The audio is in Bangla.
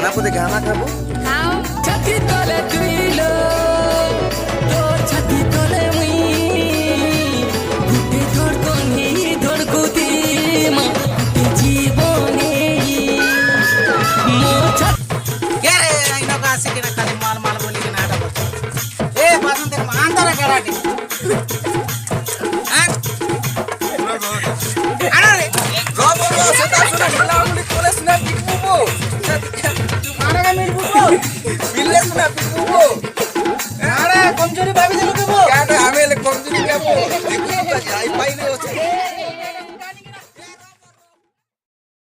খানা কোথায় খানা খাবো খাও ছাতি তলে তুইল তোর ছাতি তলে মুই গুটি ধড়কনি ধড়কুতি মা গুটি জীবনে মো কে রে আইনো কাছে কিনা খালি মাল মাল বলি কিনা আটা করছে এ বাসন্তে মানতারা কারাটি হ্যাঁ আরে রব সেটা শুনে মিলামুলি করে শুনে বিকবো আরে মিলবো বিল্লে শুনে বিকবো আরে কমজোরি ভাবি দিলু কেবো কেন আমি কমজোরি কেবো দেখি তো যাই পাইলে